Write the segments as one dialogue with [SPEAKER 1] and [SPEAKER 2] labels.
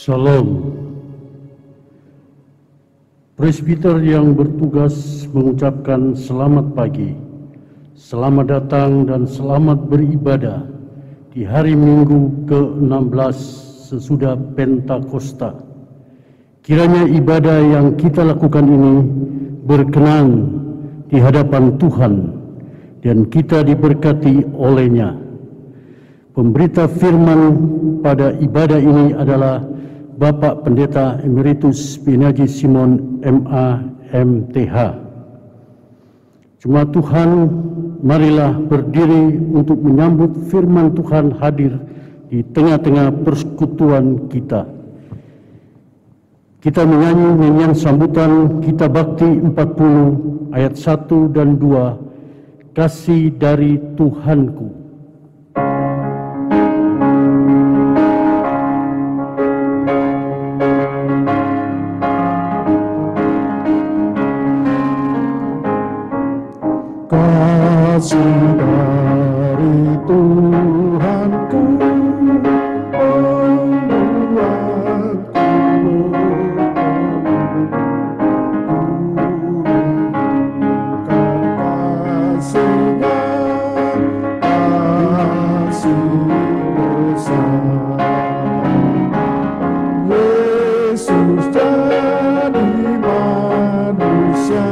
[SPEAKER 1] Salam. Presbiter yang bertugas mengucapkan selamat pagi, selamat datang dan selamat beribadah di hari Minggu ke-16 sesudah Pentakosta. Kiranya ibadah yang kita lakukan ini berkenan di hadapan Tuhan dan kita diberkati oleh-Nya. Pemberita firman pada ibadah ini adalah Bapak Pendeta Emeritus Pinaji Simon MA MTH. Jemaat Tuhan, marilah berdiri untuk menyambut firman Tuhan hadir di tengah-tengah persekutuan kita. Kita menyanyi nyanyian sambutan Kitab Bakti 40 ayat 1 dan 2, Kasih dari Tuhanku.
[SPEAKER 2] Kasih dari Tuhanku Yesus jadi manusia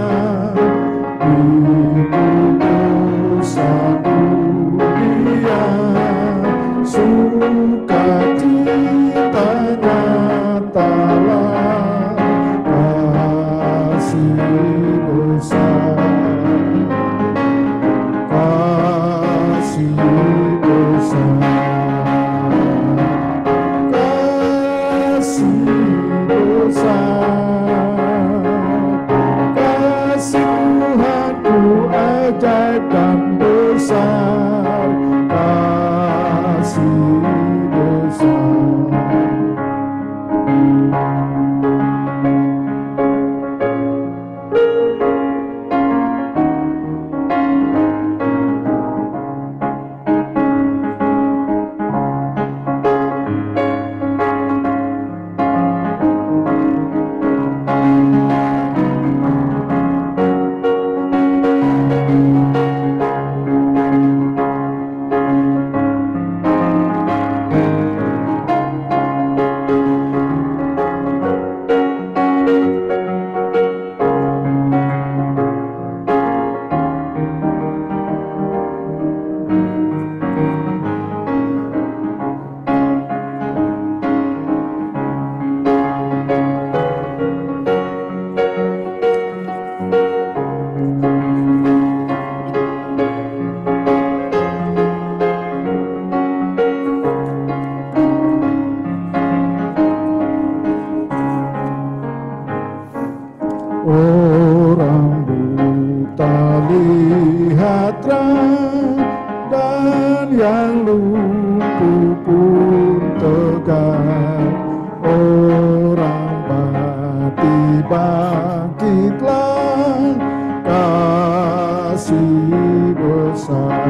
[SPEAKER 2] orang buta lihat terang dan yang lumpuh pun tegak, orang mati bangkitlah, kasih besar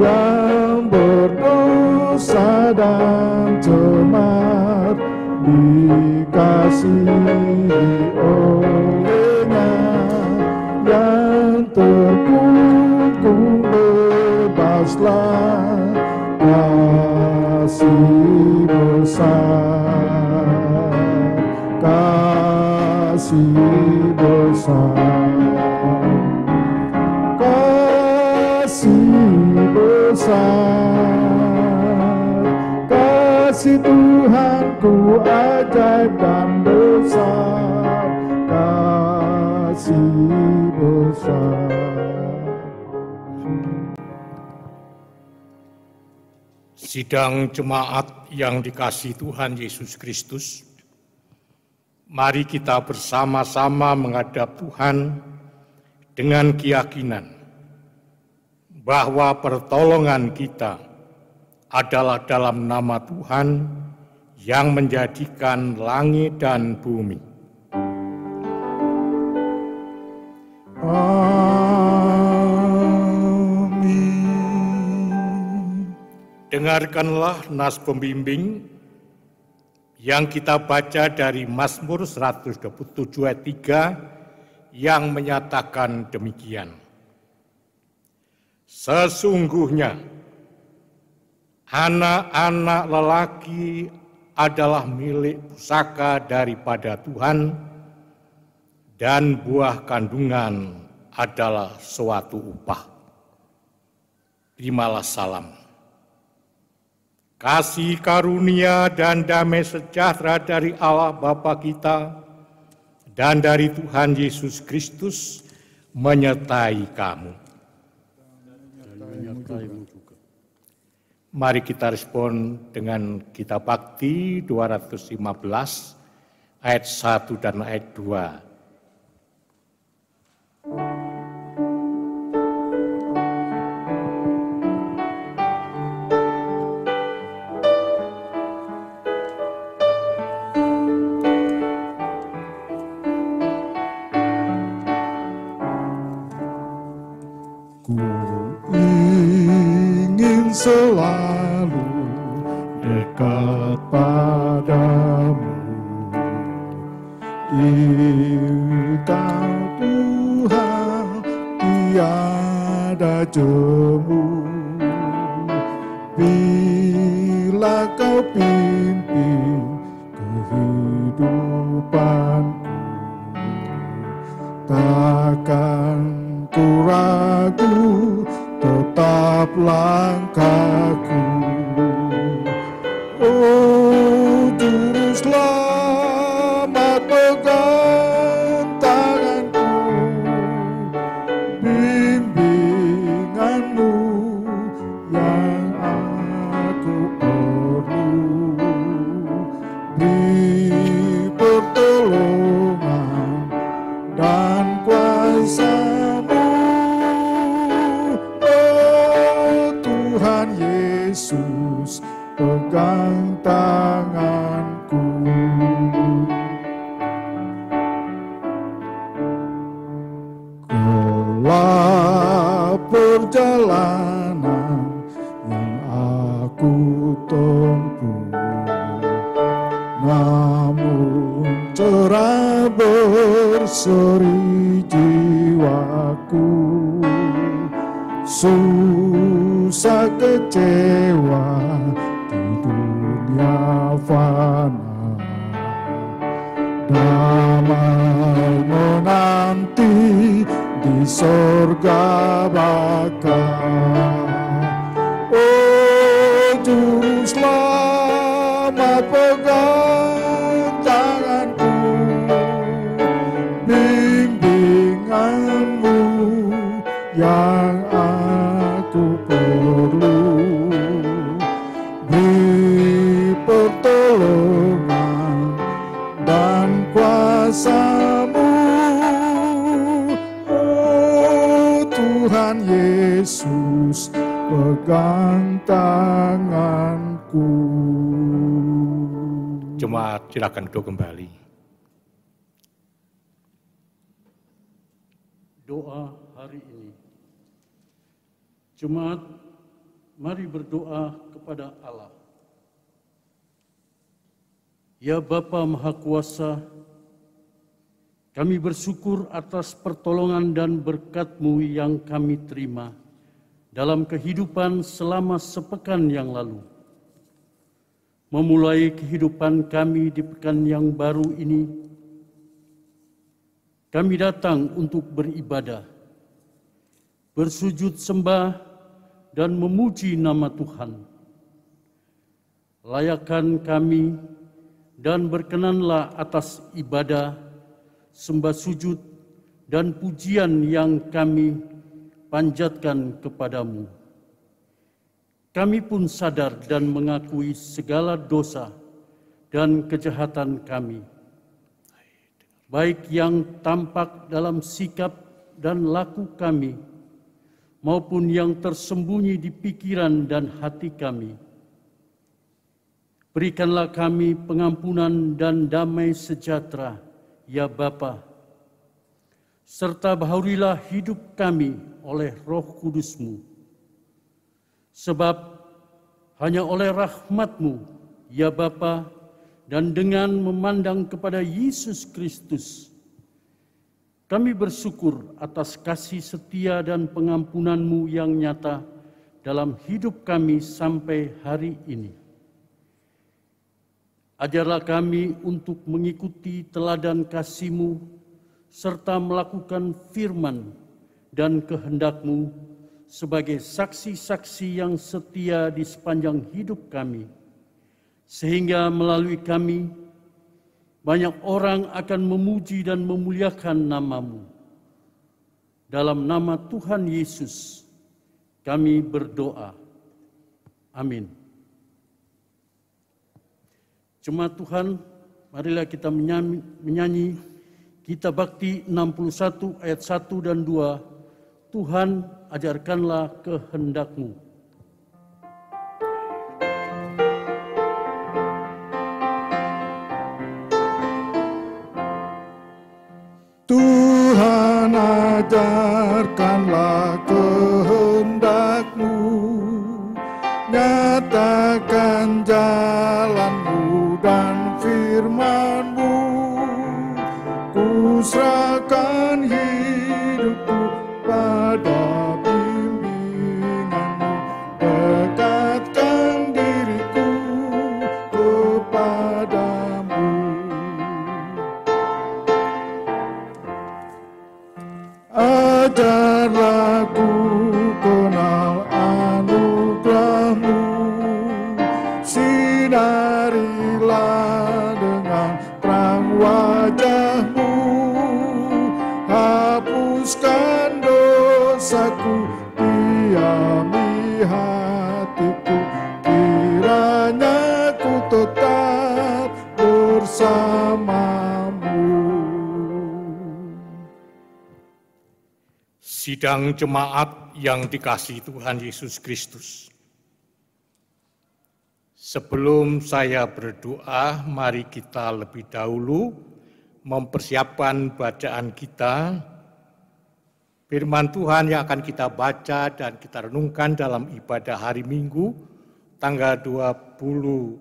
[SPEAKER 2] yang berdosa dan cemar dikasihi kasih besar, kasih besar, kasih Tuhanku ajaib dan besar, kasih besar.
[SPEAKER 3] Sidang jemaat yang dikasihi Tuhan Yesus Kristus, mari kita bersama-sama menghadap Tuhan dengan keyakinan bahwa pertolongan kita adalah dalam nama Tuhan yang menjadikan langit dan bumi. Dengarkanlah nas pembimbing yang kita baca dari Mazmur 127 ayat 3 yang menyatakan demikian. Sesungguhnya anak-anak lelaki adalah milik pusaka daripada Tuhan, dan buah kandungan adalah suatu upah. Terimalah salam. Kasih karunia dan damai sejahtera dari Allah Bapa kita dan dari Tuhan Yesus Kristus menyertai kamu. Mari kita respon dengan kitab Bakti 215 ayat 1 dan ayat 2.
[SPEAKER 2] Selalu dekat padamu, Engkau Tuhan tiada jemu. Bila kau pimpin kehidupanku, takkan ku ragu, tetap langkahku. Oh, Juru Selamat, pegang tanganku, bimbinganmu yang aku perlu. Beri pertolongan dan kuasa-Mu, Tuhan Yesus, pegang tanganku. Gelap perjalanan yang aku tempuh, namun cerah berseri jiwaku. Susah kecewa di dunia fana, damai menanti di sorga baka. Oh, Juru Selamat, pegang tanganku, bimbinganmu yang aku perlu. Beri pertolongan dan kuasa-Mu, oh Tuhan Yesus, pegang tanganku.
[SPEAKER 3] Jemaat, silakan duduk kembali.
[SPEAKER 1] Doa hari ini. Jemaat, mari berdoa kepada Allah. Ya Bapa Maha Kuasa, kami bersyukur atas pertolongan dan berkat-Mu yang kami terima dalam kehidupan selama sepekan yang lalu. Memulai kehidupan kami di pekan yang baru ini, kami datang untuk beribadah, bersujud sembah dan memuji nama Tuhan. Layakan kami dan berkenanlah atas ibadah, sembah sujud, dan pujian yang kami panjatkan kepadamu. Kami pun sadar dan mengakui segala dosa dan kejahatan kami, baik yang tampak dalam sikap dan laku kami, maupun yang tersembunyi di pikiran dan hati kami. Berikanlah kami pengampunan dan damai sejahtera, ya Bapa, serta bahaurilah hidup kami oleh Roh Kudus-Mu. Sebab hanya oleh rahmat-Mu, ya Bapa, dan dengan memandang kepada Yesus Kristus, kami bersyukur atas kasih setia dan pengampunan-Mu yang nyata dalam hidup kami sampai hari ini. Ajarlah kami untuk mengikuti teladan kasih-Mu serta melakukan firman dan kehendak-Mu sebagai saksi-saksi yang setia di sepanjang hidup kami, sehingga melalui kami banyak orang akan memuji dan memuliakan nama-Mu. Dalam nama Tuhan Yesus kami berdoa. Amin. Jemaat Tuhan, marilah kita menyanyi Kitab Bakti 61 ayat 1 dan 2. Tuhan, ajarkanlah kehendak-Mu.
[SPEAKER 2] Tuhan, ajarkanlah kehendak-Mu, nyatakan jalan-Mu dan firman-Mu. Ku serahkan hidupku pada bimbingan-Mu, dekatkan diriku kepadamu. Ajarlah ku kenal anugerah-Mu, sinarilah dengan terang wajah-Mu, hapuskan dosaku, diami hatiku, kiranya ku tetap bersama-Mu.
[SPEAKER 3] Sidang jemaat yang dikasihi Tuhan Yesus Kristus. Sebelum saya berdoa, mari kita lebih dahulu mempersiapkan bacaan kita. Firman Tuhan yang akan kita baca dan kita renungkan dalam ibadah hari Minggu, tanggal 20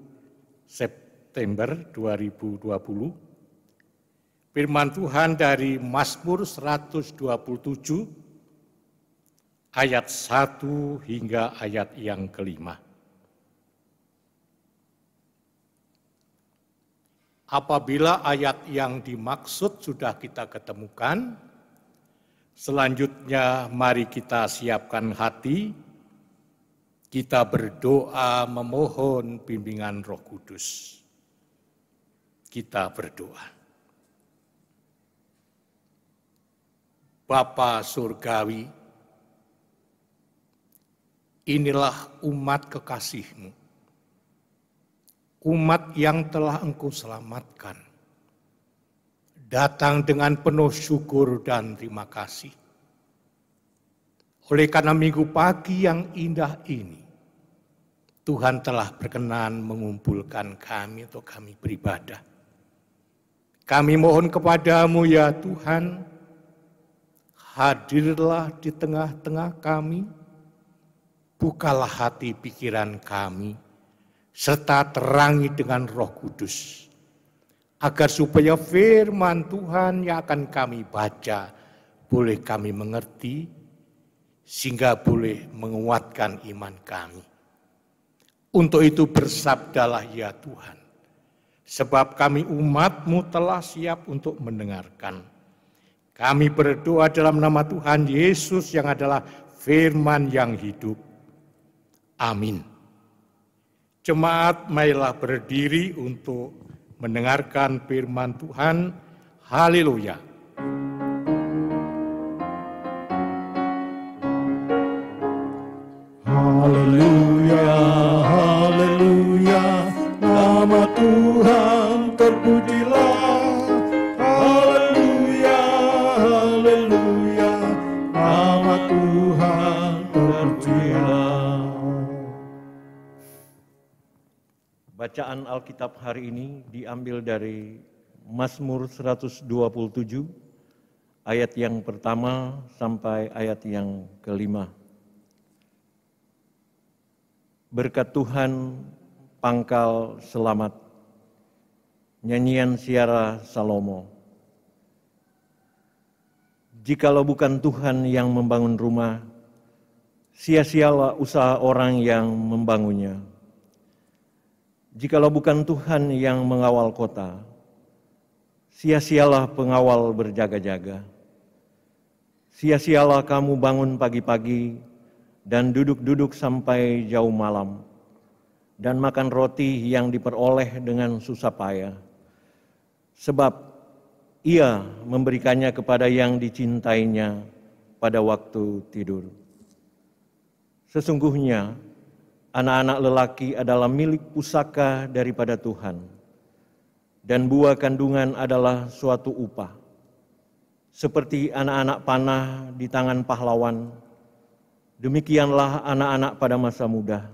[SPEAKER 3] September 2020. Firman Tuhan dari Mazmur 127, ayat 1 hingga ayat yang kelima. Apabila ayat yang dimaksud sudah kita ketemukan, selanjutnya mari kita siapkan hati, kita berdoa memohon bimbingan Roh Kudus. Kita berdoa. Bapa Surgawi, inilah umat kekasih-Mu, umat yang telah Engkau selamatkan, datang dengan penuh syukur dan terima kasih. Oleh karena minggu pagi yang indah ini, Tuhan telah berkenan mengumpulkan kami untuk kami beribadah. Kami mohon kepadamu ya Tuhan, hadirlah di tengah-tengah kami, bukalah hati pikiran kami, serta terangi dengan Roh Kudus, agar supaya firman Tuhan yang akan kami baca boleh kami mengerti, sehingga boleh menguatkan iman kami. Untuk itu bersabdalah ya Tuhan, sebab kami umat-Mu telah siap untuk mendengarkan. Kami berdoa dalam nama Tuhan Yesus yang adalah firman yang hidup. Amin. Jemaat, marilah berdiri untuk mendengarkan firman Tuhan. Haleluya.
[SPEAKER 2] Haleluya, haleluya, nama Tuhan terpujilah. Haleluya, haleluya, nama Tuhan terpujilah.
[SPEAKER 4] Bacaan Alkitab hari ini diambil dari Mazmur 127, ayat yang pertama sampai ayat yang kelima. Berkat Tuhan, pangkal selamat. Nyanyian Siara Salomo. Jikalau bukan Tuhan yang membangun rumah, sia-sialah usaha orang yang membangunnya. Jikalau bukan Tuhan yang mengawal kota, sia-sialah pengawal berjaga-jaga. Sia-sialah kamu bangun pagi-pagi dan duduk-duduk sampai jauh malam, dan makan roti yang diperoleh dengan susah payah. Sebab ia memberikannya kepada yang dicintainya pada waktu tidur. Sesungguhnya anak-anak lelaki adalah milik pusaka daripada Tuhan, dan buah kandungan adalah suatu upah. Seperti anak-anak panah di tangan pahlawan, demikianlah anak-anak pada masa muda.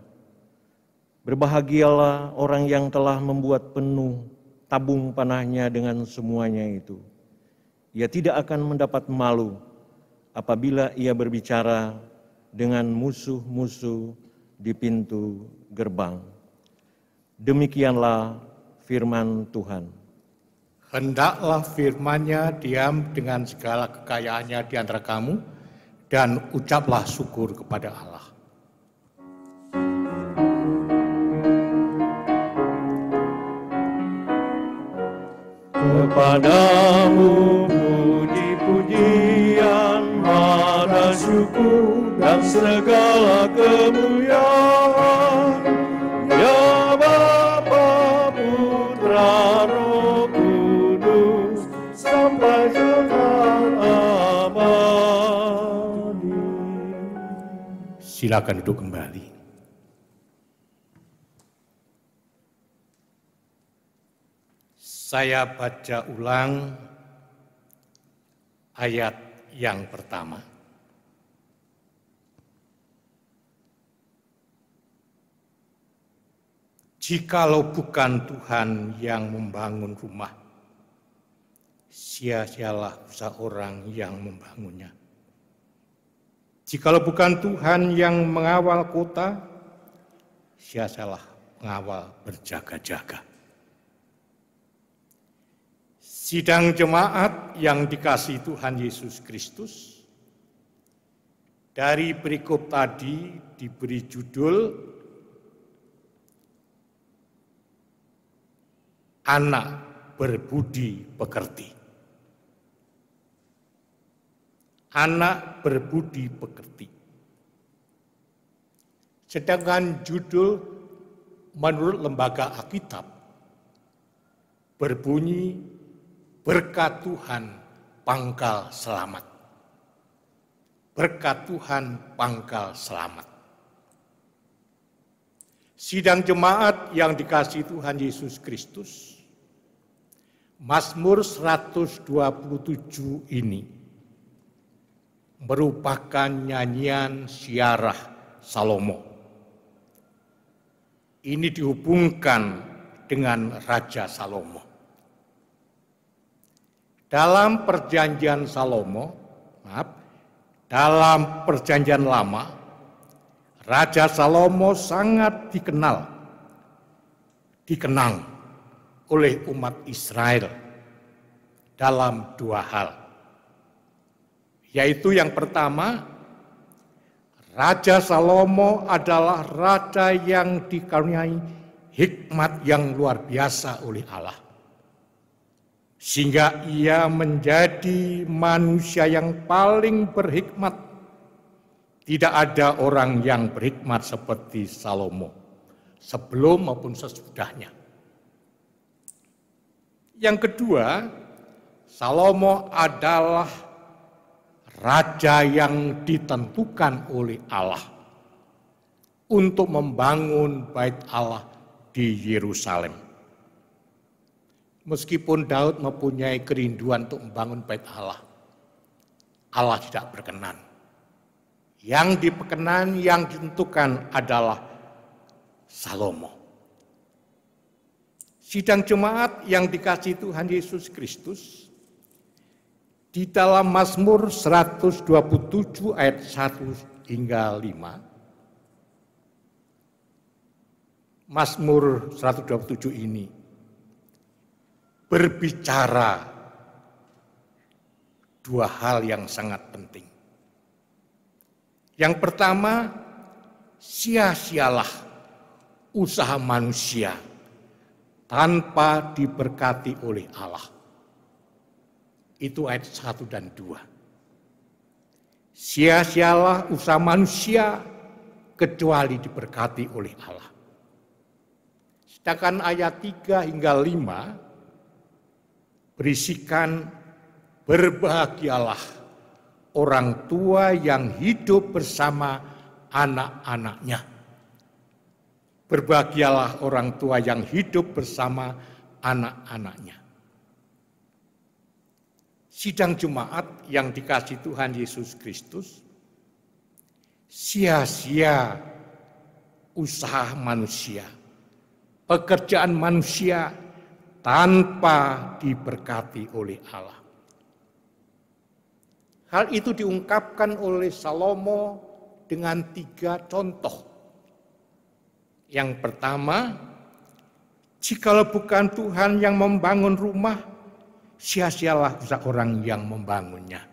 [SPEAKER 4] Berbahagialah orang yang telah membuat penuh tabung panahnya dengan semuanya itu. Ia tidak akan mendapat malu apabila ia berbicara dengan musuh-musuh di pintu gerbang. Demikianlah firman Tuhan.
[SPEAKER 3] Hendaklah firman-Nya diam dengan segala kekayaannya di antara kamu, dan ucaplah syukur kepada Allah.
[SPEAKER 2] Kepadamu puji-pujian, harga syukur dan segala kemuliaan. Ya Bapa, Putra, Roh Kudus, sampai kekal abadi.
[SPEAKER 3] Silakan duduk kembali. Saya baca ulang ayat yang pertama. Jikalau bukan Tuhan yang membangun rumah, sia-sialah usaha orang yang membangunnya. Jikalau bukan Tuhan yang mengawal kota, sia-sialah pengawal berjaga-jaga. Sidang jemaat yang dikasihi Tuhan Yesus Kristus, dari perikop tadi diberi judul Anak berbudi pekerti. Anak berbudi pekerti. Sedangkan judul menurut lembaga Alkitab berbunyi Berkat Tuhan pangkal selamat. Berkat Tuhan pangkal selamat. Sidang jemaat yang dikasihi Tuhan Yesus Kristus, Mazmur 127 ini merupakan nyanyian Siarah Salomo. Ini dihubungkan dengan Raja Salomo. Dalam perjanjian dalam perjanjian lama, Raja Salomo sangat dikenang oleh umat Israel dalam dua hal. Yaitu yang pertama, Raja Salomo adalah raja yang dikaruniai hikmat yang luar biasa oleh Allah. sehingga ia menjadi manusia yang paling berhikmat. Tidak ada orang yang berhikmat seperti Salomo, sebelum maupun sesudahnya. Yang kedua, Salomo adalah raja yang ditentukan oleh Allah untuk membangun bait Allah di Yerusalem. Meskipun Daud mempunyai kerinduan untuk membangun bait Allah, Allah tidak berkenan. Yang diperkenan, yang ditentukan adalah Salomo. Sidang jemaat yang dikasihi Tuhan Yesus Kristus, di dalam Mazmur 127 ayat 1 hingga 5, Mazmur 127 ini berbicara dua hal yang sangat penting. Yang pertama, sia-sialah usaha manusia tanpa diberkati oleh Allah. Itu ayat 1 dan 2. Sia-sialah usaha manusia kecuali diberkati oleh Allah. Sedangkan ayat 3 hingga 5 berisikan berbahagialah orang tua yang hidup bersama anak-anaknya. Berbahagialah orang tua yang hidup bersama anak-anaknya. Sidang jemaat yang dikasihi Tuhan Yesus Kristus, sia-sia usaha manusia, pekerjaan manusia tanpa diberkati oleh Allah. Hal itu diungkapkan oleh Salomo dengan 3 contoh. Yang pertama, jikalau bukan Tuhan yang membangun rumah, sia-sialah usaha orang yang membangunnya.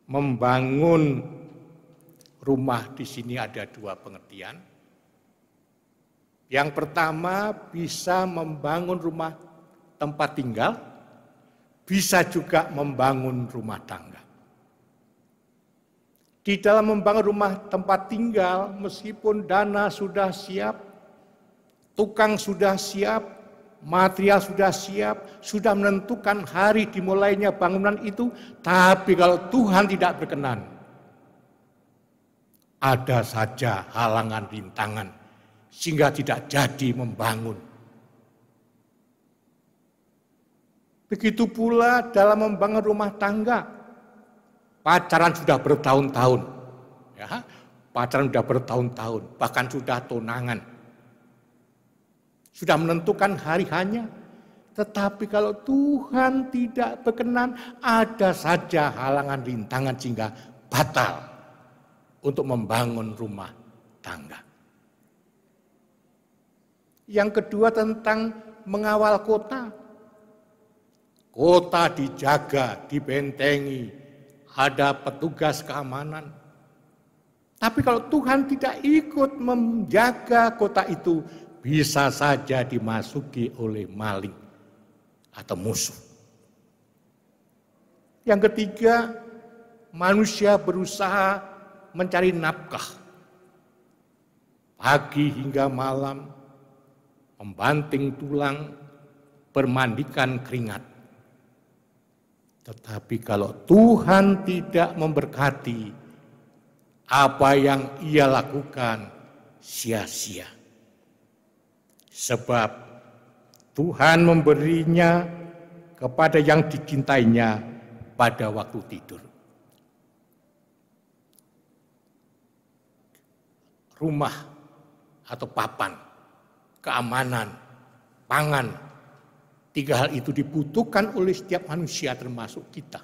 [SPEAKER 3] Membangun rumah di sini ada 2 pengertian. Yang pertama, bisa membangun rumah tempat tinggal, bisa juga membangun rumah tangga. Di dalam membangun rumah tempat tinggal, meskipun dana sudah siap, tukang sudah siap, material sudah siap, sudah menentukan hari dimulainya bangunan itu, tapi kalau Tuhan tidak berkenan, ada saja halangan rintangan sehingga tidak jadi membangun. Begitu pula dalam membangun rumah tangga, pacaran sudah bertahun-tahun, ya, pacaran sudah bertahun-tahun, bahkan sudah tunangan, sudah menentukan hari-hanya. Tetapi kalau Tuhan tidak berkenan, ada saja halangan rintangan sehingga batal untuk membangun rumah tangga. Yang kedua tentang mengawal kota. Kota dijaga, dibentengi, ada petugas keamanan. Tapi kalau Tuhan tidak ikut menjaga kota itu, bisa saja dimasuki oleh maling atau musuh. Yang ketiga, manusia berusaha mencari nafkah. Pagi hingga malam, membanting tulang, bermandikan keringat. Tetapi kalau Tuhan tidak memberkati, apa yang ia lakukan sia-sia. Sebab Tuhan memberinya kepada yang dicintainya pada waktu tidur. Rumah atau papan, keamanan, pangan, 3 hal itu dibutuhkan oleh setiap manusia termasuk kita.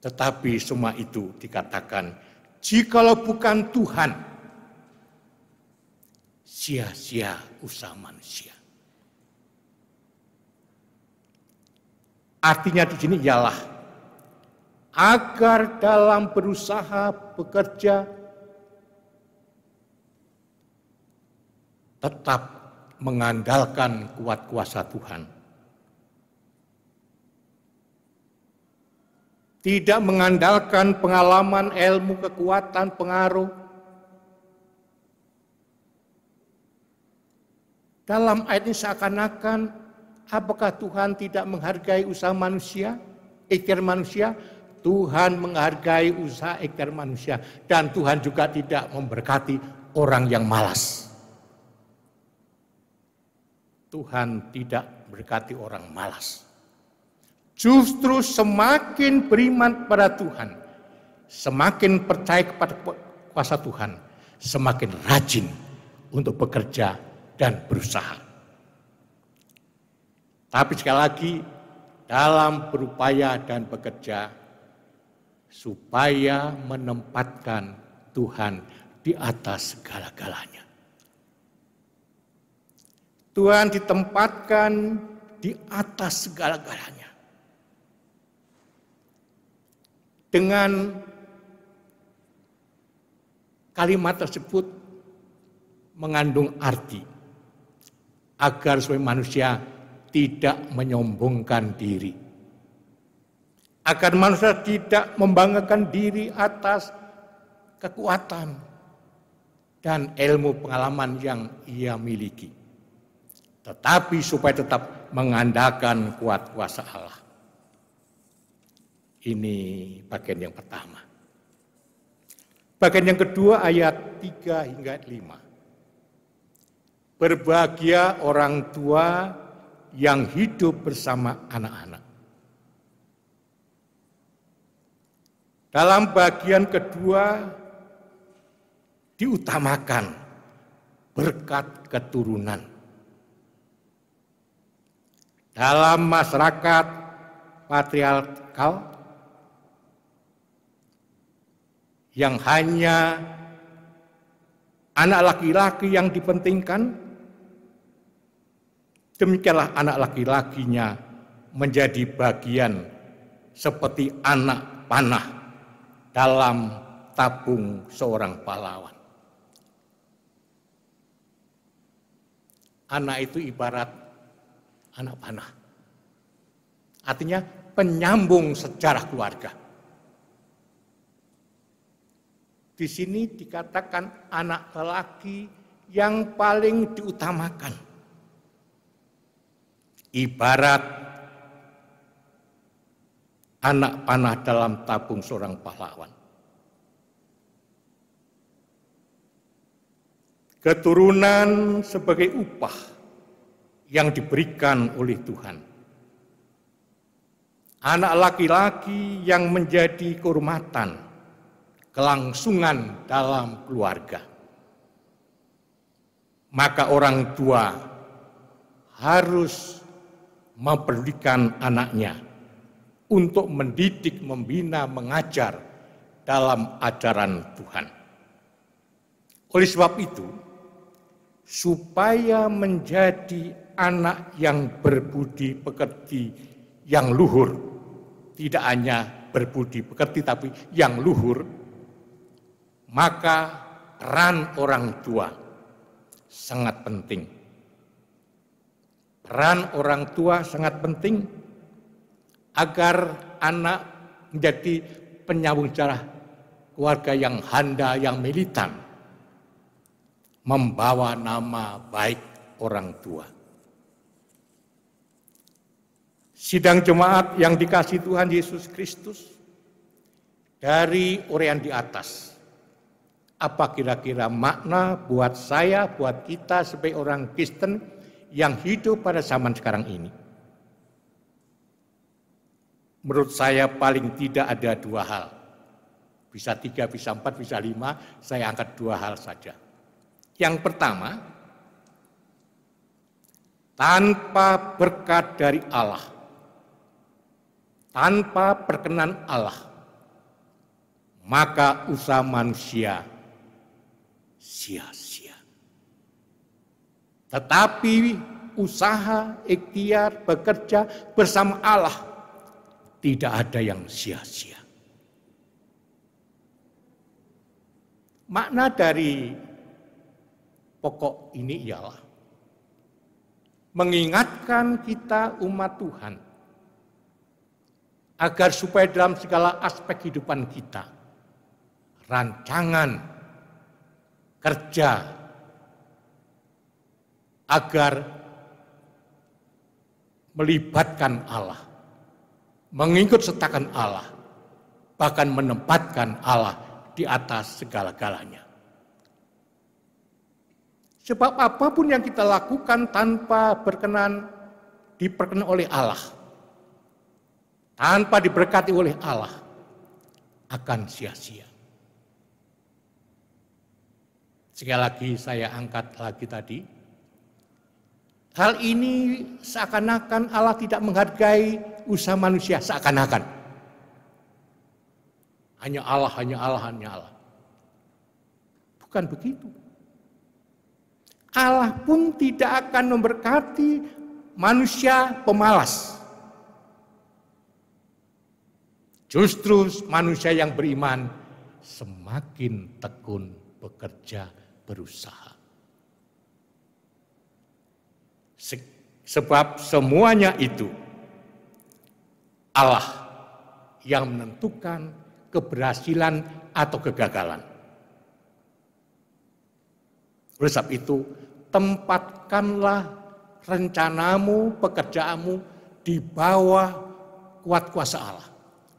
[SPEAKER 3] Tetapi semua itu dikatakan, jikalau bukan Tuhan, sia-sia usaha manusia. Artinya di sini ialah agar dalam berusaha bekerja tetap mengandalkan kuat kuasa Tuhan. Tidak mengandalkan pengalaman, ilmu, kekuatan, pengaruh. Dalam ayat ini seakan-akan apakah Tuhan tidak menghargai usaha manusia, ikhtiar manusia? Tuhan menghargai usaha ikhtiar manusia. Dan Tuhan juga tidak memberkati orang yang malas. Tuhan tidak berkati orang malas. Justru semakin beriman pada Tuhan, semakin percaya kepada kuasa Tuhan, semakin rajin untuk bekerja dan berusaha. Tapi sekali lagi, dalam berupaya dan bekerja, supaya menempatkan Tuhan di atas segala-galanya. Tuhan ditempatkan di atas segala-galanya. Dengan kalimat tersebut mengandung arti agar supaya manusia tidak menyombongkan diri. Agar manusia tidak membanggakan diri atas kekuatan dan ilmu pengalaman yang ia miliki. Tetapi supaya tetap mengandalkan kuat kuasa Allah. Ini bagian yang pertama. Bagian yang kedua ayat 3 hingga 5. Berbahagia orang tua yang hidup bersama anak-anak. Dalam bagian kedua diutamakan berkat keturunan. Dalam masyarakat patriarkal yang hanya anak laki-laki yang dipentingkan, demikianlah anak laki-lakinya menjadi bagian seperti anak panah dalam tabung seorang pahlawan. Anak itu ibarat anak panah. Artinya penyambung sejarah keluarga. Di sini dikatakan anak lelaki yang paling diutamakan. Ibarat anak panah dalam tabung seorang pahlawan. Keturunan sebagai upah yang diberikan oleh Tuhan. Anak laki-laki yang menjadi kehormatan, kelangsungan dalam keluarga. Maka orang tua harus memperdulikan anaknya untuk mendidik, membina, mengajar dalam ajaran Tuhan. Oleh sebab itu, supaya menjadi anak yang berbudi pekerti, yang luhur, tidak hanya berbudi pekerti tapi yang luhur, maka peran orang tua sangat penting. Peran orang tua sangat penting agar anak menjadi penyambung sejarah keluarga yang handal, yang militan, membawa nama baik orang tua. Sidang jemaat yang dikasihi Tuhan Yesus Kristus, dari uraian di atas, apa kira-kira makna buat saya, buat kita sebagai orang Kristen yang hidup pada zaman sekarang ini? Menurut saya paling tidak ada dua hal. Bisa 3, bisa 4, bisa 5, saya angkat 2 hal saja. Yang pertama, tanpa berkat dari Allah, tanpa perkenan Allah, maka usaha manusia sia-sia. Tetapi usaha, ikhtiar, bekerja bersama Allah tidak ada yang sia-sia. Makna dari pokok ini ialah mengingatkan kita umat Tuhan agar supaya dalam segala aspek kehidupan kita, rancangan kerja, agar melibatkan Allah, mengikut sertakan Allah, bahkan menempatkan Allah di atas segala-galanya. Sebab apapun yang kita lakukan tanpa diperkenan oleh Allah, tanpa diberkati oleh Allah, akan sia-sia. Sekali lagi saya angkat lagi tadi, hal ini seakan-akan Allah tidak menghargai usaha manusia, seakan-akan. Hanya Allah, hanya Allah, hanya Allah. Bukan begitu. Allah pun tidak akan memberkati manusia pemalas. Justru manusia yang beriman semakin tekun bekerja, berusaha. Sebab semuanya itu Allah yang menentukan keberhasilan atau kegagalan. Oleh sebab itu, tempatkanlah rencanamu, pekerjaanmu di bawah kuat kuasa Allah.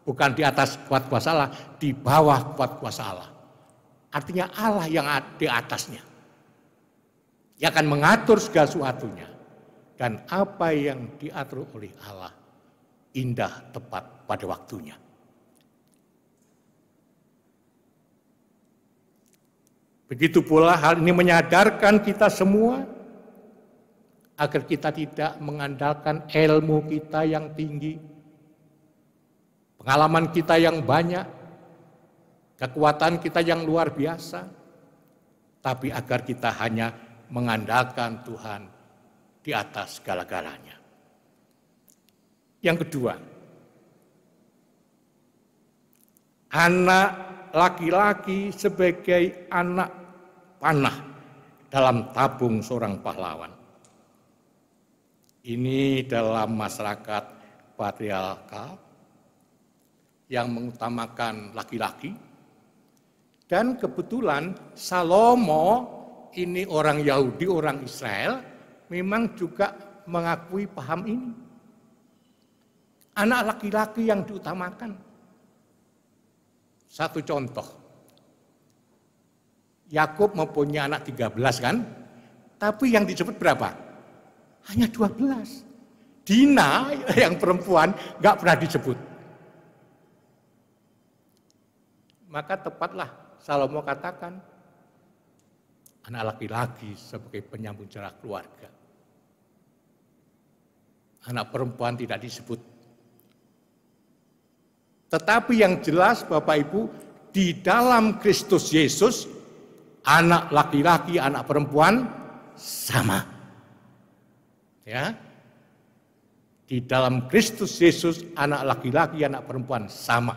[SPEAKER 3] Bukan di atas kuat kuasa Allah, di bawah kuat kuasa Allah. Artinya Allah yang di atasnya. Yang akan mengatur segala sesuatunya. Dan apa yang diatur oleh Allah indah tepat pada waktunya. Begitu pula hal ini menyadarkan kita semua agar kita tidak mengandalkan ilmu kita yang tinggi, pengalaman kita yang banyak, kekuatan kita yang luar biasa, tapi agar kita hanya mengandalkan Tuhan di atas segala-galanya. Yang kedua, anak laki-laki sebagai anak panah dalam tabung seorang pahlawan. Ini dalam masyarakat patriarkal yang mengutamakan laki-laki. Dan kebetulan Salomo ini orang Yahudi, orang Israel, memang juga mengakui paham ini. Anak laki-laki yang diutamakan. Satu contoh, Yakub mempunyai anak 13 kan, tapi yang disebut berapa? Hanya 12. Dina yang perempuan gak pernah disebut. Maka tepatlah Salomo katakan, anak laki-laki sebagai penyambung jarak keluarga. Anak perempuan tidak disebut. Tetapi yang jelas Bapak Ibu, di dalam Kristus Yesus, anak laki-laki, anak perempuan sama. Ya. Di dalam Kristus Yesus, anak laki-laki, anak perempuan sama.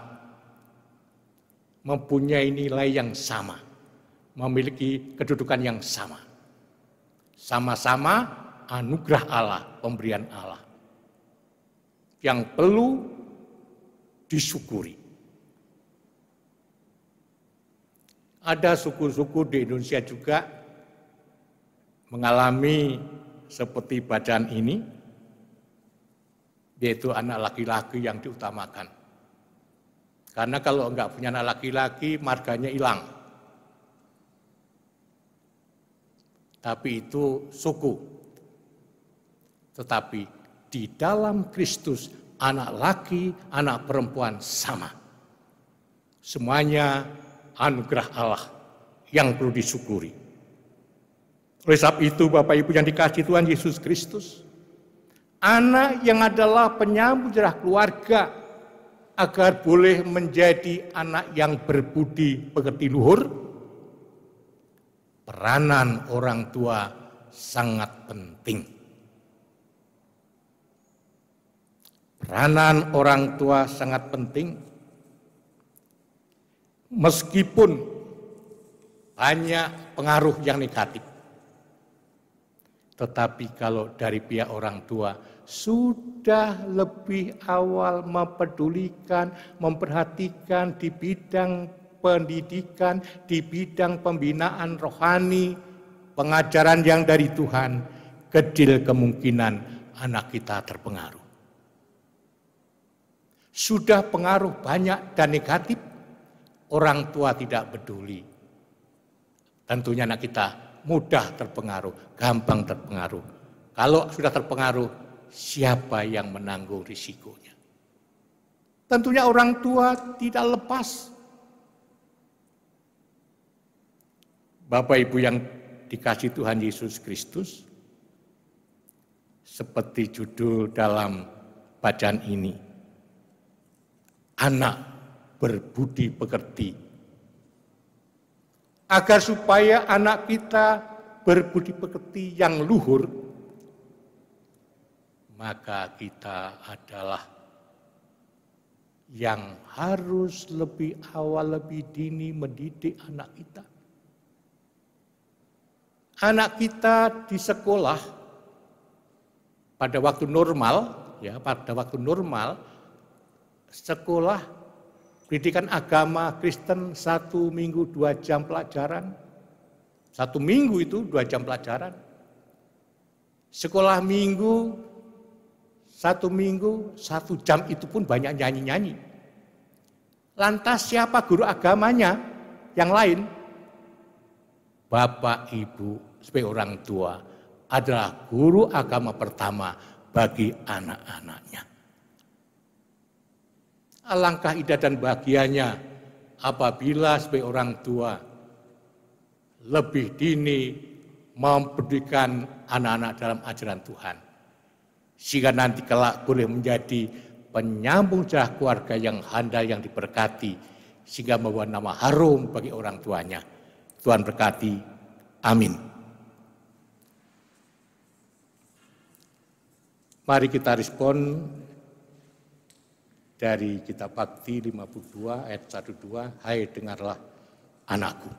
[SPEAKER 3] Mempunyai nilai yang sama. Memiliki kedudukan yang sama. Sama-sama anugerah Allah, pemberian Allah. Yang perlu disyukuri. Ada suku-suku di Indonesia juga mengalami seperti bacaan ini, yaitu anak laki-laki yang diutamakan. Karena kalau enggak punya anak laki-laki, marganya hilang. Tapi itu suku. Tetapi di dalam Kristus, anak laki, anak perempuan sama. Semuanya anugerah Allah yang perlu disyukuri. Oleh sebab itu Bapak Ibu yang dikasihi Tuhan Yesus Kristus, anak yang adalah penyambung jarak keluarga agar boleh menjadi anak yang berbudi pekerti luhur, peranan orang tua sangat penting. Peranan orang tua sangat penting, meskipun banyak pengaruh yang negatif. Tetapi kalau dari pihak orang tua sudah lebih awal mempedulikan, memperhatikan di bidang pendidikan, di bidang pembinaan rohani, pengajaran yang dari Tuhan, kecil kemungkinan anak kita terpengaruh. Sudah pengaruh banyak dan negatif, orang tua tidak peduli. Tentunya anak kita mudah terpengaruh, gampang terpengaruh. Kalau sudah terpengaruh, siapa yang menanggung risikonya? Tentunya orang tua tidak lepas. Bapak Ibu yang dikasihi Tuhan Yesus Kristus, seperti judul dalam bacaan ini, anak berbudi pekerti. Agar supaya anak kita berbudi pekerti yang luhur, maka kita adalah yang harus lebih awal, lebih dini mendidik anak kita. Anak kita di sekolah pada waktu normal, sekolah pendidikan agama Kristen 1 minggu 2 jam pelajaran. 1 minggu itu 2 jam pelajaran. Sekolah minggu 1 minggu 1 jam itu pun banyak nyanyi-nyanyi. Lantas siapa guru agamanya yang lain? Bapak, Ibu, sebagai orang tua adalah guru agama pertama bagi anak-anaknya. Alangkah indah dan bahagianya apabila sebagai orang tua lebih dini mempedulikan anak-anak dalam ajaran Tuhan. Sehingga nanti kelak boleh menjadi penyambung jalan keluarga yang handal, yang diberkati. Sehingga membawa nama harum bagi orang tuanya. Tuhan berkati. Amin. Mari kita respon dari kitab Bakti 52 ayat 1-2, hai dengarlah anakku.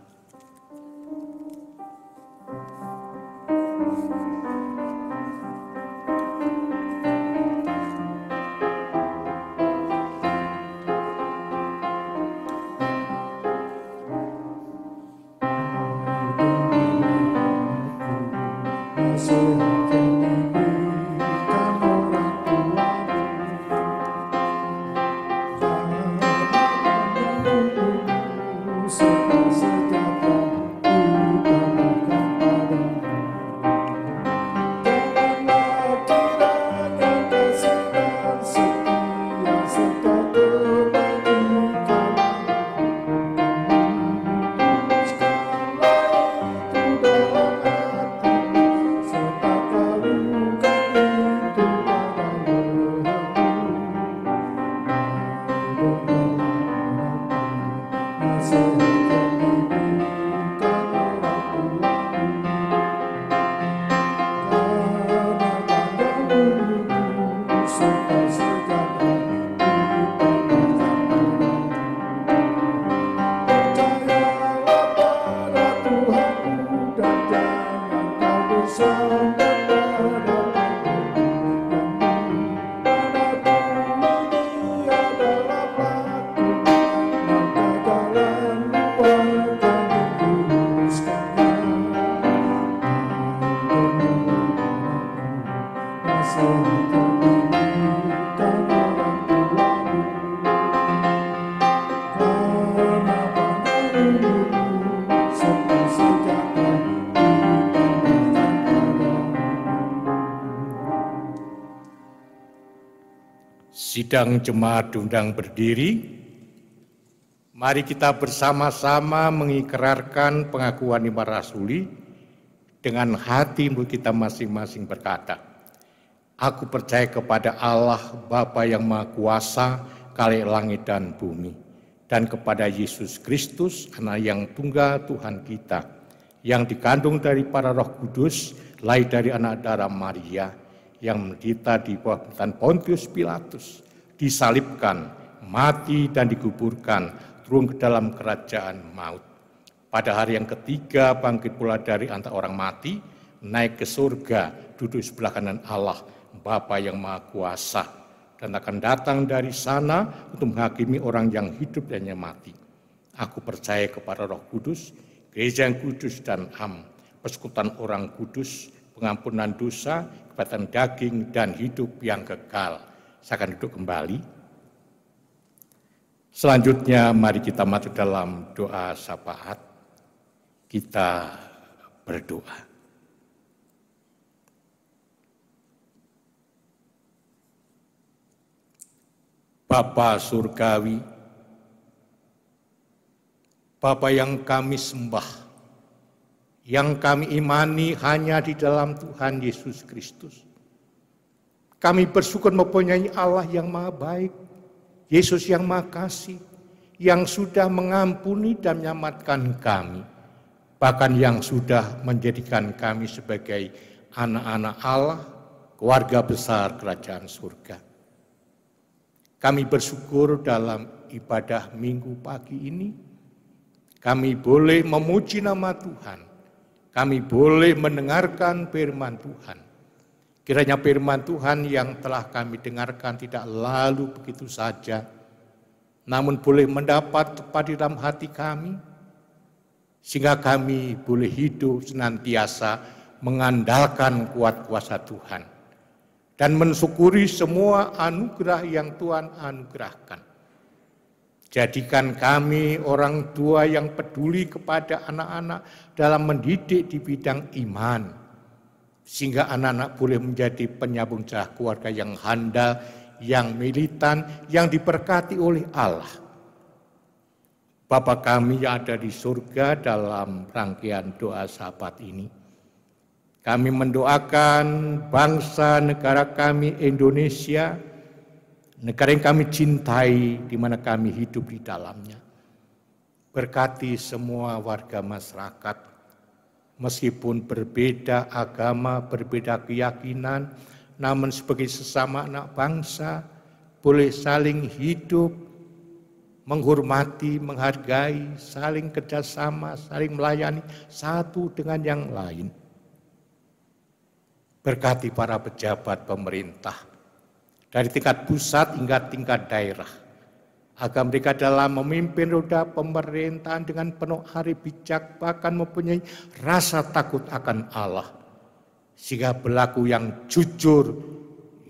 [SPEAKER 3] Sidang jemaat diundang berdiri. Mari kita bersama-sama mengikrarkan pengakuan iman rasuli dengan hati mulut kita masing-masing berkata, aku percaya kepada Allah Bapa yang Maha Kuasa, Khalik langit dan bumi, dan kepada Yesus Kristus, Anak yang tunggal Tuhan kita, yang dikandung dari para Roh Kudus, lahir dari anak darah Maria, yang menderita di bawah pemerintahan Pontius Pilatus, disalibkan, mati dan dikuburkan, turun ke dalam kerajaan maut. Pada hari yang ketiga bangkit pula dari antara orang mati, naik ke surga, duduk sebelah kanan Allah, Bapa yang Maha Kuasa, dan akan datang dari sana untuk menghakimi orang yang hidup dan yang mati. Aku percaya kepada Roh Kudus, gereja yang kudus dan am, persekutuan orang kudus, pengampunan dosa, kebaikan daging, dan hidup yang kekal. Saya akan duduk kembali. Selanjutnya mari kita masuk dalam doa syafaat. Kita berdoa. Bapa Surgawi, Bapa yang kami sembah, yang kami imani hanya di dalam Tuhan Yesus Kristus. Kami bersyukur mempunyai Allah yang Maha Baik, Yesus yang Maha Kasih, yang sudah mengampuni dan menyelamatkan kami, bahkan yang sudah menjadikan kami sebagai anak-anak Allah, keluarga besar kerajaan surga. Kami bersyukur dalam ibadah minggu pagi ini, kami boleh memuji nama Tuhan, kami boleh mendengarkan firman Tuhan. Kiranya firman Tuhan yang telah kami dengarkan tidak lalu begitu saja, namun boleh mendapat tepat di dalam hati kami, sehingga kami boleh hidup senantiasa mengandalkan kuat kuasa Tuhan dan mensyukuri semua anugerah yang Tuhan anugerahkan. Jadikan kami orang tua yang peduli kepada anak-anak dalam mendidik di bidang iman, sehingga anak-anak boleh menjadi penyambung jalan keluarga yang handal, yang militan, yang diberkati oleh Allah. Bapa kami yang ada di surga, dalam rangkaian doa syafaat ini, kami mendoakan bangsa negara kami Indonesia, negara yang kami cintai, di mana kami hidup di dalamnya. Berkati semua warga masyarakat, meskipun berbeda agama, berbeda keyakinan, namun sebagai sesama anak bangsa, boleh saling hidup, menghormati, menghargai, saling kerjasama, saling melayani satu dengan yang lain. Berkati para pejabat pemerintah, dari tingkat pusat hingga tingkat daerah, agar mereka dalam memimpin roda pemerintahan dengan penuh arif bijak, bahkan mempunyai rasa takut akan Allah, sehingga berlaku yang jujur,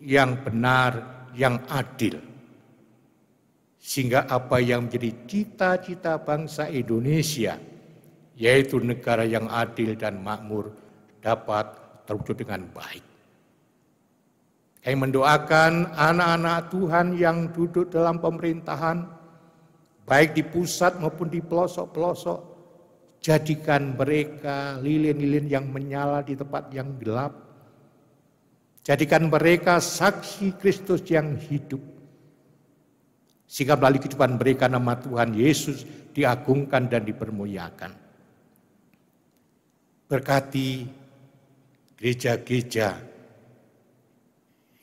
[SPEAKER 3] yang benar, yang adil. Sehingga apa yang menjadi cita-cita bangsa Indonesia, yaitu negara yang adil dan makmur, dapat terwujud dengan baik. Kami mendoakan anak-anak Tuhan yang duduk dalam pemerintahan, baik di pusat maupun di pelosok-pelosok, jadikan mereka lilin-lilin yang menyala di tempat yang gelap. Jadikan mereka saksi Kristus yang hidup, sehingga melalui kehidupan mereka nama Tuhan Yesus diagungkan dan dipermuliakan. Berkati gereja-gereja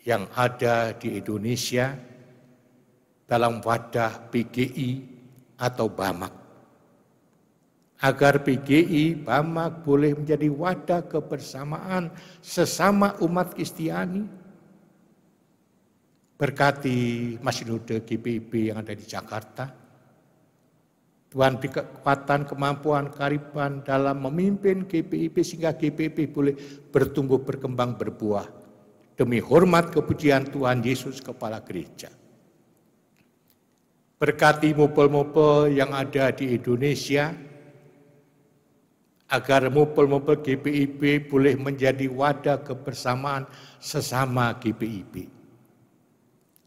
[SPEAKER 3] yang ada di Indonesia dalam wadah PGI atau BAMAK, agar PGI, BAMAK boleh menjadi wadah kebersamaan sesama umat Kristiani. Berkati Masjid GPIB yang ada di Jakarta, Tuhan beri kekuatan, kemampuan, kearifan dalam memimpin GPIB, sehingga GPIB boleh bertumbuh, berkembang, berbuah demi hormat kepujian Tuhan Yesus Kepala Gereja. Berkati mopel-mopel yang ada di Indonesia, agar mopel-mopel GPIB boleh menjadi wadah kebersamaan sesama GPIB.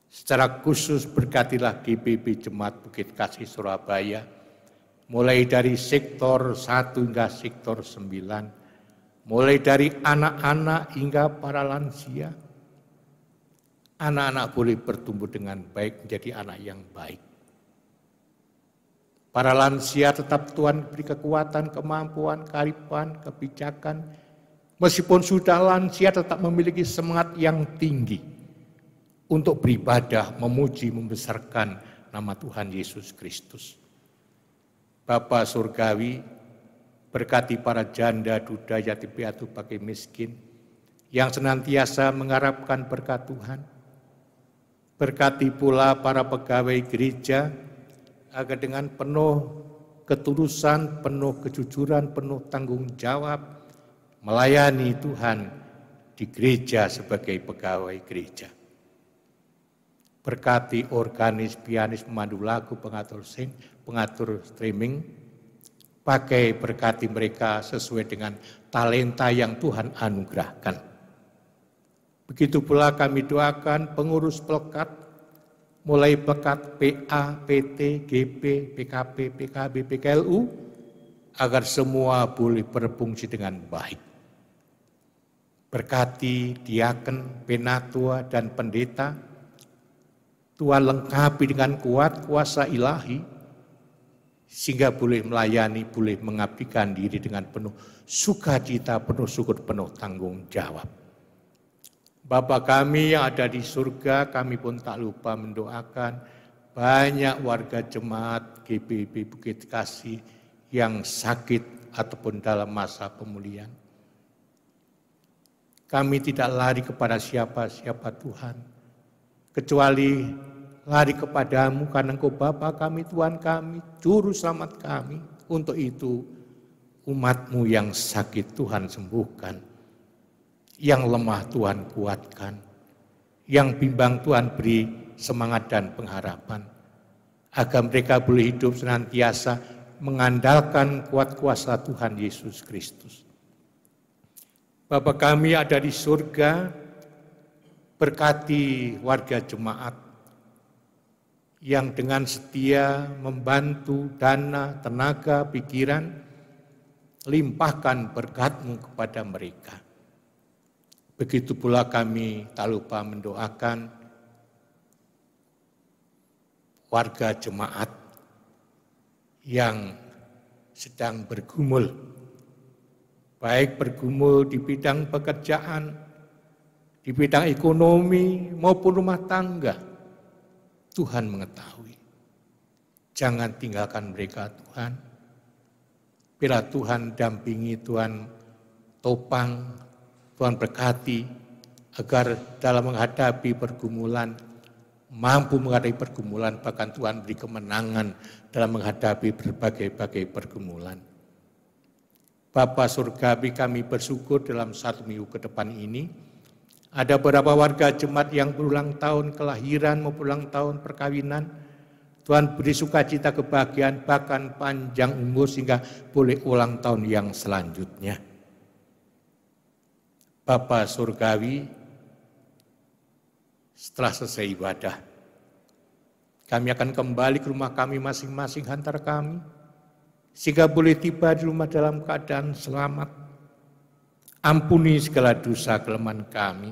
[SPEAKER 3] Secara khusus berkatilah GPIB Jemaat Bukit Kasih Surabaya, mulai dari sektor 1 hingga sektor 9, mulai dari anak-anak hingga para lansia. Anak-anak boleh bertumbuh dengan baik menjadi anak yang baik. Para lansia tetap Tuhan beri kekuatan, kemampuan, kearifan, kebijakan. Meskipun sudah lansia tetap memiliki semangat yang tinggi untuk beribadah, memuji, membesarkan nama Tuhan Yesus Kristus. Bapa Surgawi, Berkati para janda, duda, yatim piatu, fakir miskin yang senantiasa mengharapkan berkat Tuhan. Berkati pula para pegawai gereja agar dengan penuh ketulusan, penuh kejujuran, penuh tanggung jawab melayani Tuhan di gereja sebagai pegawai gereja. Berkati organis, pianis, pemandu lagu, pengatur streaming, pakai berkati mereka sesuai dengan talenta yang Tuhan anugerahkan. Begitu pula kami doakan pengurus pelekat, mulai pelekat PA, PT, GP, PKP, PKB, PKLU, agar semua boleh berfungsi dengan baik. Berkati diaken, penatua, dan pendeta, Tuhan lengkapi dengan kuat kuasa ilahi, sehingga boleh melayani, boleh mengabdikan diri dengan penuh sukacita, penuh syukur, penuh tanggung jawab. Bapa kami yang ada di surga, kami pun tak lupa mendoakan banyak warga jemaat GBB Bukit Kasih yang sakit ataupun dalam masa pemulihan. Kami tidak lari kepada siapa-siapa Tuhan, kecuali lari kepadamu karena Engkau Bapa kami, Tuhan kami, Juru Selamat kami. Untuk itu umat-Mu yang sakit Tuhan sembuhkan, yang lemah Tuhan kuatkan, yang bimbang Tuhan beri semangat dan pengharapan, agar mereka boleh hidup senantiasa mengandalkan kuat kuasa Tuhan Yesus Kristus. Bapa kami ada di surga, berkati warga jemaat yang dengan setia membantu dana, tenaga, pikiran, limpahkan berkat-Mu kepada mereka. Begitu pula kami tak lupa mendoakan warga jemaat yang sedang bergumul, baik bergumul di bidang pekerjaan, di bidang ekonomi maupun rumah tangga. Tuhan mengetahui. Jangan tinggalkan mereka Tuhan. Bila Tuhan dampingi, Tuhan topang, Tuhan berkati agar dalam menghadapi pergumulan, mampu menghadapi pergumulan, bahkan Tuhan beri kemenangan dalam menghadapi berbagai-bagai pergumulan. Bapa Surgawi, kami bersyukur dalam 1 minggu ke depan ini, ada beberapa warga jemaat yang berulang tahun kelahiran maupun ulang tahun perkawinan. Tuhan beri sukacita, kebahagiaan, bahkan panjang umur sehingga boleh ulang tahun yang selanjutnya. Bapa Surgawi, setelah selesai ibadah, kami akan kembali ke rumah kami masing-masing antar kami, sehingga boleh tiba di rumah dalam keadaan selamat. Ampuni segala dosa kelemahan kami,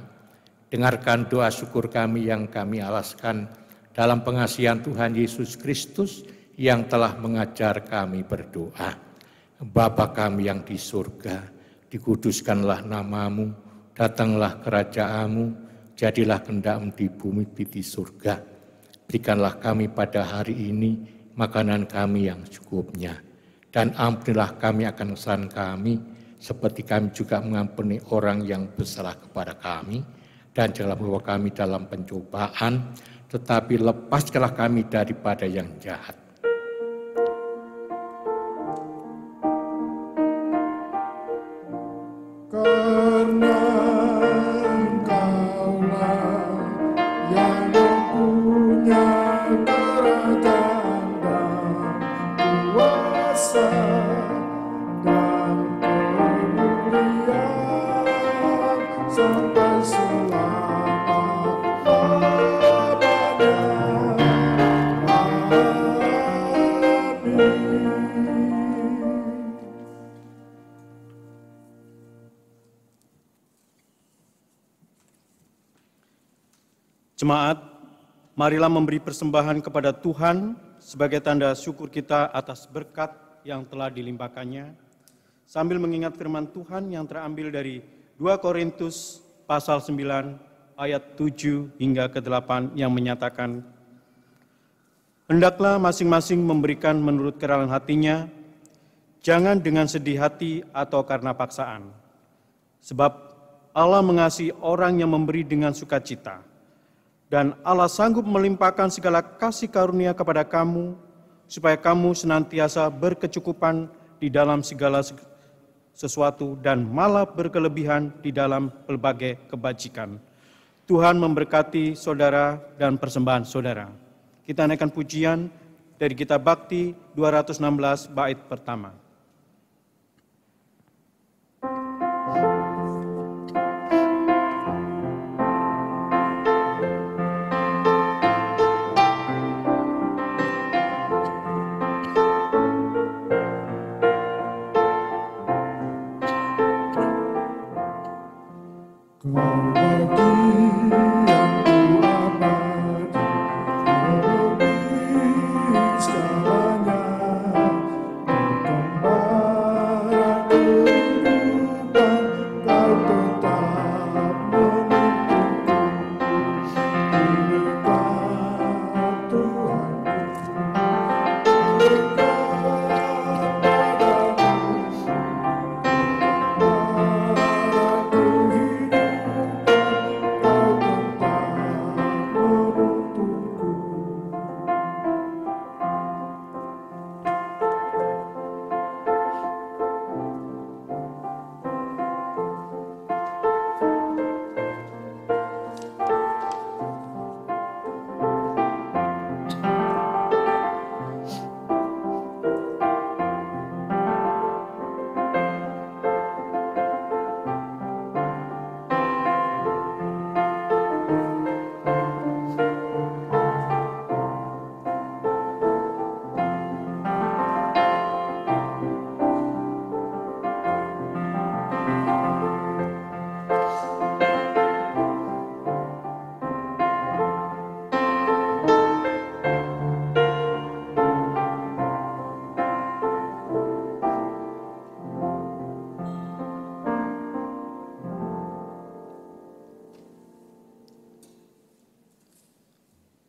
[SPEAKER 3] dengarkan doa syukur kami yang kami alaskan dalam pengasihan Tuhan Yesus Kristus yang telah mengajar kami berdoa. Bapa kami yang di surga, dikuduskanlah nama-Mu, datanglah kerajaan-Mu, jadilah kehendak-Mu di bumi di surga. Berikanlah kami pada hari ini makanan kami yang cukupnya, dan ampunilah kami akan kesalahan kami, seperti kami juga mengampuni orang yang bersalah kepada kami, dan janganlah membawa kami dalam pencobaan, tetapi lepaskanlah kami daripada yang jahat.
[SPEAKER 2] Karena Engkaulah yang mempunyai kerajaan dan kuasa dan kemuliaan sampai selama-lamanya. Amin.
[SPEAKER 5] Jemaat, marilah memberi persembahan kepada Tuhan sebagai tanda syukur kita atas berkat yang telah dilimpahkannya, sambil mengingat firman Tuhan yang terambil dari 2 Korintus pasal 9 ayat 7 hingga ke-8 yang menyatakan, "Hendaklah masing-masing memberikan menurut kerelaan hatinya, jangan dengan sedih hati atau karena paksaan. Sebab Allah mengasihi orang yang memberi dengan sukacita, dan Allah sanggup melimpahkan segala kasih karunia kepada kamu, supaya kamu senantiasa berkecukupan di dalam segala sesuatu dan malah berkelebihan di dalam berbagai kebajikan. Tuhan memberkati saudara dan persembahan saudara. Kita naikkan pujian dari kitab Bakti 216 bait pertama.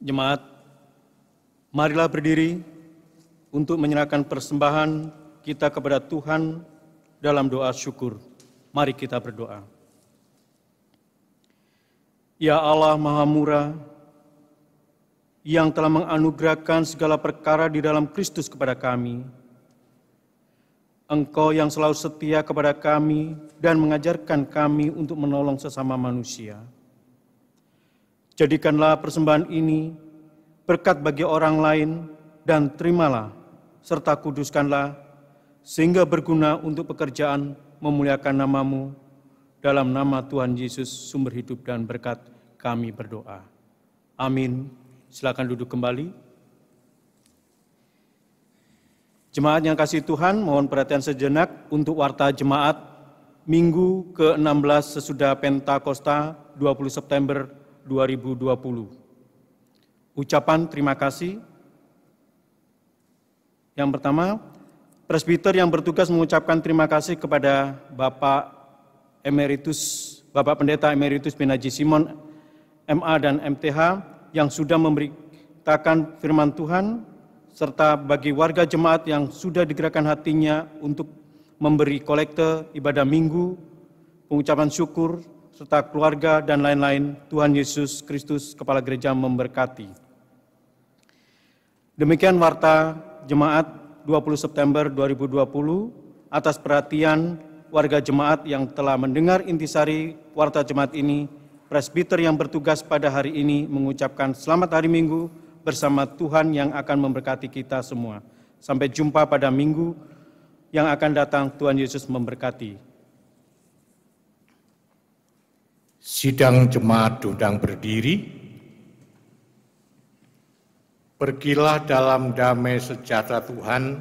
[SPEAKER 5] Jemaat, marilah berdiri untuk menyerahkan persembahan kita kepada Tuhan dalam doa syukur. Mari kita berdoa. Ya Allah Maha Murah, yang telah menganugerahkan segala perkara di dalam Kristus kepada kami, Engkau yang selalu setia kepada kami dan mengajarkan kami untuk menolong sesama manusia. Jadikanlah persembahan ini berkat bagi orang lain dan terimalah serta kuduskanlah sehingga berguna untuk pekerjaan memuliakan nama-Mu. Dalam nama Tuhan Yesus sumber hidup dan berkat kami berdoa. Amin. Silakan duduk kembali. Jemaat yang kasih Tuhan, mohon perhatian sejenak untuk warta jemaat Minggu ke-16 sesudah Pentakosta 20 September 2020. Ucapan terima kasih. Yang pertama, presbiter yang bertugas mengucapkan terima kasih kepada Bapak Pendeta Emeritus Benaji Simon, MA dan MTH yang sudah memberitakan firman Tuhan, serta bagi warga jemaat yang sudah digerakkan hatinya untuk memberi kolekte ibadah minggu, pengucapan syukur, serta keluarga dan lain-lain. Tuhan Yesus Kristus, Kepala Gereja memberkati. Demikian warta jemaat 20 September 2020 atas perhatian warga jemaat yang telah mendengar intisari warta jemaat ini. Presbiter yang bertugas pada hari ini mengucapkan selamat hari Minggu bersama Tuhan yang akan memberkati kita semua. Sampai jumpa pada minggu yang akan datang. Tuhan Yesus memberkati.
[SPEAKER 3] Sidang jemaat diundang berdiri. Pergilah dalam damai sejahtera Tuhan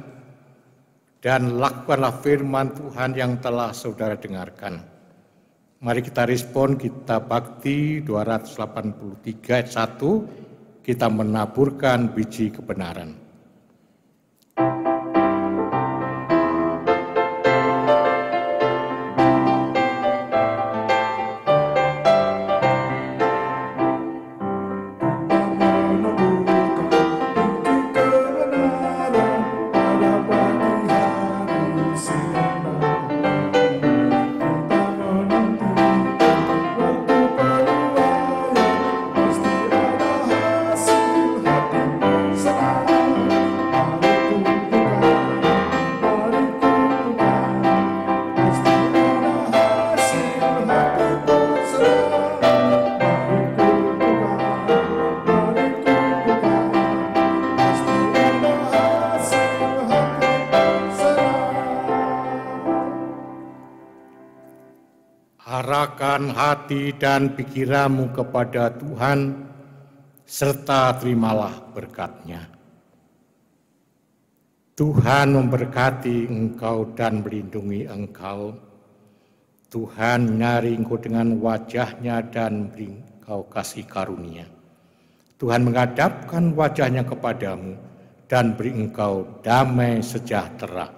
[SPEAKER 3] dan lakukanlah firman Tuhan yang telah saudara dengarkan. Mari kita respon, kita Bakti 283 ayat 1, kita menaburkan biji kebenaran. Arahkan hati dan pikiranmu kepada Tuhan, serta terimalah berkat-Nya. Tuhan memberkati engkau dan melindungi engkau. Tuhan menyinari engkau dengan wajah-Nya dan beri engkau kasih karunia. Tuhan menghadapkan wajah-Nya kepadamu dan beri engkau damai sejahtera.